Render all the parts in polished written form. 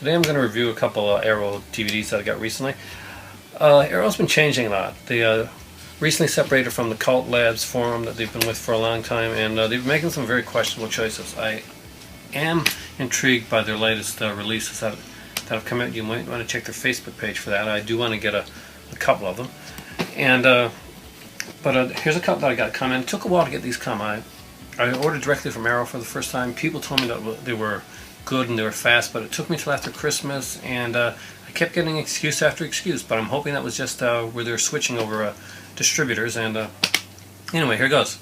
Today I'm going to review a couple Arrow DVDs that I got recently. Arrow's been changing a lot. They recently separated from the Cult Labs forum that they've been with for a long time, and they've been making some very questionable choices. I am intrigued by their latest releases that have come out. You might want to check their Facebook page for that. I do want to get a couple of them. And but here's a couple that I got coming. It took a while to get these come. I ordered directly from Arrow for the first time. People told me that they were good and they were fast, but it took me till after Christmas, and I kept getting excuse after excuse, but I'm hoping that was just where they're switching over distributors. And anyway, here goes.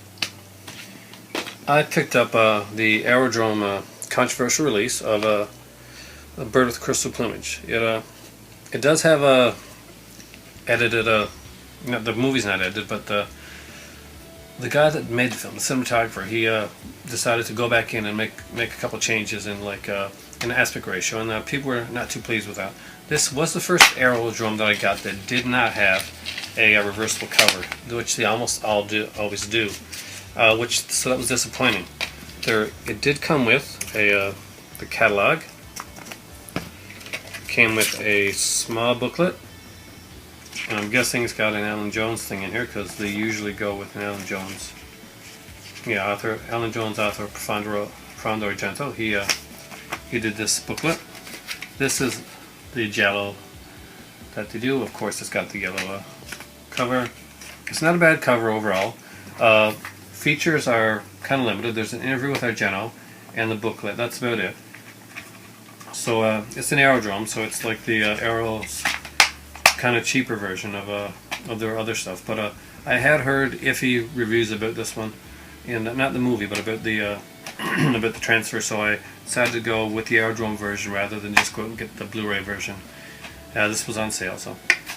I picked up the Aerodrome controversial release of A Bird with Crystal Plumage. It does have a edited, no, the movie's not edited, but the guy that made the film, the cinematographer, he decided to go back in and make a couple changes in an aspect ratio, and people were not too pleased with that. This was the first Aerodrome that I got that did not have a reversible cover, which they almost always do, so that was disappointing. It did come with the catalog. Came with a small booklet. And I'm guessing it's got an Alan Jones thing in here because they usually go with an Alan Jones. Yeah, Alan Jones, author Profondo Argento. He did this booklet. This is the Giallo that they do. Of course, it's got the yellow cover. It's not a bad cover overall. Features are kind of limited. There's an interview with Argento and the booklet. That's about it. So it's an Aerodrome, so it's like the Arrow's kind of cheaper version of their other stuff. But I had heard iffy reviews about this one, and not the movie, but about the about the transfer. So I decided to go with the Aerodrome version rather than just go out and get the Blu-ray version. This was on sale, so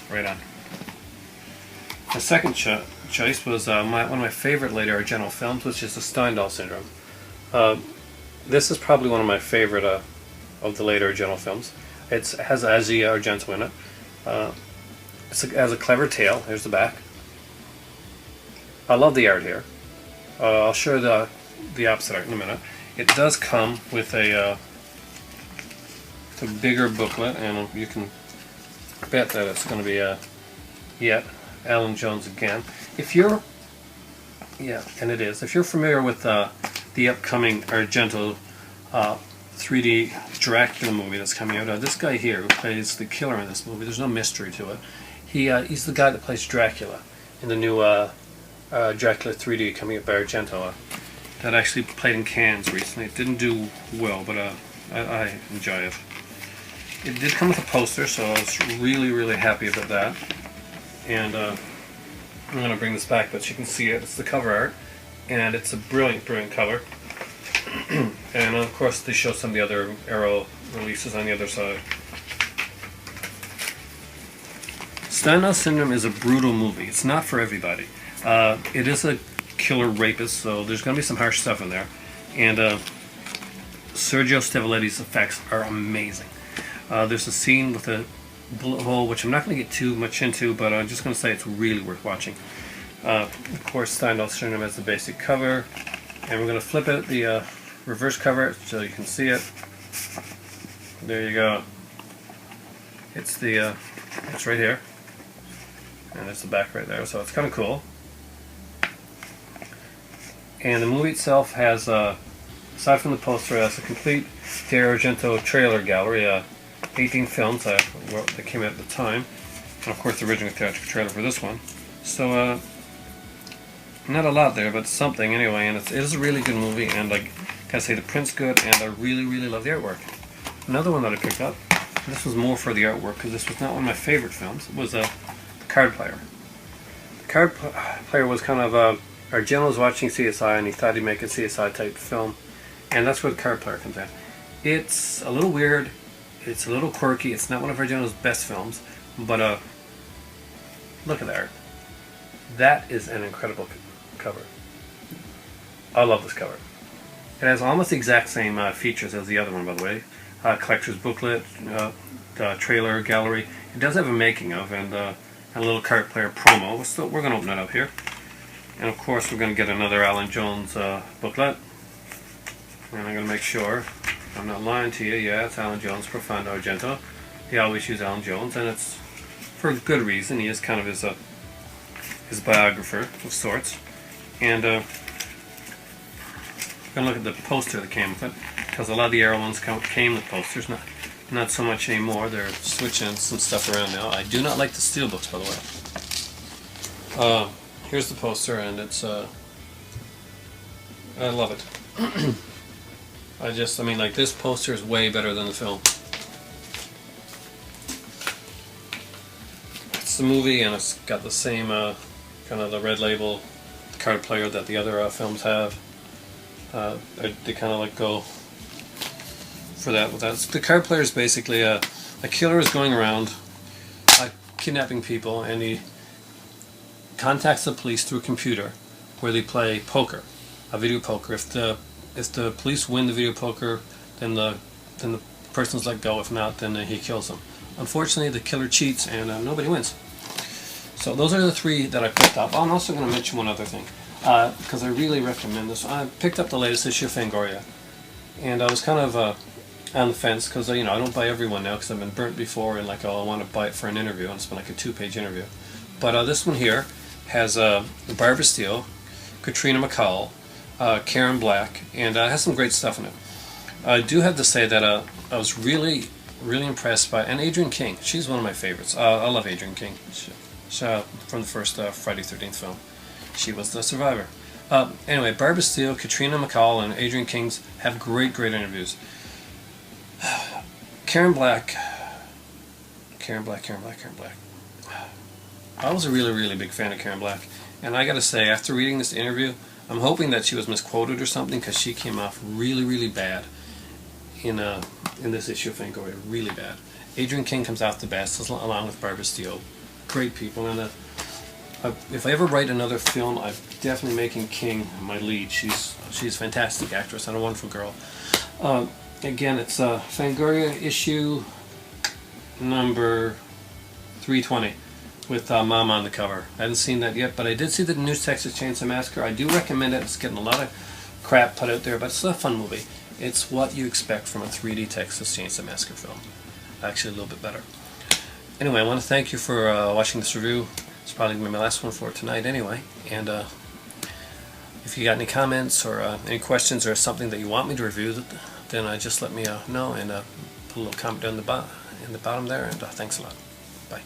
right on. The second choice was one of my favorite later Argento films, which is the Stendahl syndrome. This is probably one of my favorite of the later Argento films. It has Asia Argento in it. It has a clever tale. Here's the back. I love the art here. I'll show the opposite art in a minute. It does come with a bigger booklet, and you can bet that it's going to be Alan Jones again. If you're and it is. If you're familiar with the upcoming Argento 3D Dracula movie that's coming out, this guy here who plays the killer in this movie, there's no mystery to it. He's the guy that plays Dracula in the new Dracula 3D coming out by Argento that actually played in Cannes recently. It didn't do well, but I enjoy it. It did come with a poster, so I was really happy about that. And I'm going to bring this back, but you can see it. It's the cover art, and it's a brilliant cover. And of course they show some of the other Arrow releases on the other side. Stendahl Syndrome is a brutal movie. It's not for everybody. It is a killer rapist, so there's going to be some harsh stuff in there. And Sergio Stivoletti's effects are amazing. There's a scene with a bullet hole, which I'm not going to get too much into, but I'm just going to say it's really worth watching. Of course, Stendahl Syndrome has the basic cover, and we're going to flip out the reverse cover so you can see it. There you go. It's right here, and there's the back right there, so it's kind of cool. And the movie itself has, aside from the poster, it has a complete Dario Argento trailer gallery, 18 films that came out at the time, and of course the original theatrical trailer for this one. So not a lot there, but something anyway, and it is a really good movie, and like I say, the print's good, and I really love the artwork. Another one that I picked up, this was more for the artwork because this was not one of my favorite films. It was The Card Player. The Card Player was kind of Argento was watching CSI, and he thought he'd make a CSI type film, and that's where The Card Player comes in. It's a little weird. It's a little quirky. It's not one of Argento's best films, but look at that art. That is an incredible cover. I love this cover. It has almost the exact same features as the other one, by the way. Collector's booklet, the trailer gallery. It does have a making of and a little Card Player promo. We're going to open it up here. And of course we're going to get another Alan Jones booklet. And I'm going to make sure I'm not lying to you. Yeah, it's Alan Jones, Profondo Argento. He always used Alan Jones, and it's for good reason. He is kind of his biographer of sorts. And I'm going to look at the poster that came with it, because a lot of the Arrow ones came with posters. Not so much anymore. They're switching some stuff around now. I do not like the steelbooks, by the way. Here's the poster, and it's I love it. I mean, like, this poster is way better than the film. It's the movie, and it's got the same kind of the red label card player that the other films have. They kind of like go for that. The card player is basically a killer is going around kidnapping people, and he contacts the police through a computer where they play poker, a video poker. If the police win the video poker, then the person's let go. If not, then he kills them. Unfortunately, the killer cheats, and nobody wins. So those are the three that I picked up. I'm also going to mention one other thing, because I really recommend this. I picked up the latest issue of Fangoria, and I was kind of on the fence, because I don't buy every one now, because I've been burnt before, and like, I want to buy it for an interview, and it's been like a 2-page interview. But this one here has Barbara Steele, Katrina McCall, Karen Black, and has some great stuff in it. I do have to say that I was really impressed by, and Adrienne King. She's one of my favorites. I love Adrienne King. She, from the first Friday the 13th film. She was the survivor. Anyway, Barbara Steele, Katrina McCall, and Adrienne King have great interviews. Karen Black. I was a really big fan of Karen Black, and I gotta say, after reading this interview, I'm hoping that she was misquoted or something, because she came off really bad in this issue of Fangoria, really bad. Adrienne King comes out the best, along with Barbara Steele. Great people, and if I ever write another film, I'm definitely making King my lead. She's a fantastic actress and a wonderful girl. Again, it's Fangoria issue number 320 with Mom on the cover. I haven't seen that yet, but I did see the new Texas Chainsaw Massacre. I do recommend it. It's getting a lot of crap put out there, but it's a fun movie. It's what you expect from a 3D Texas Chainsaw Massacre film. Actually, a little bit better. Anyway, I want to thank you for watching this review. It's probably going to be my last one for tonight anyway. And if you got any comments or any questions or something that you want me to review, then just let me know, and put a little comment down in the bottom there. And thanks a lot. Bye.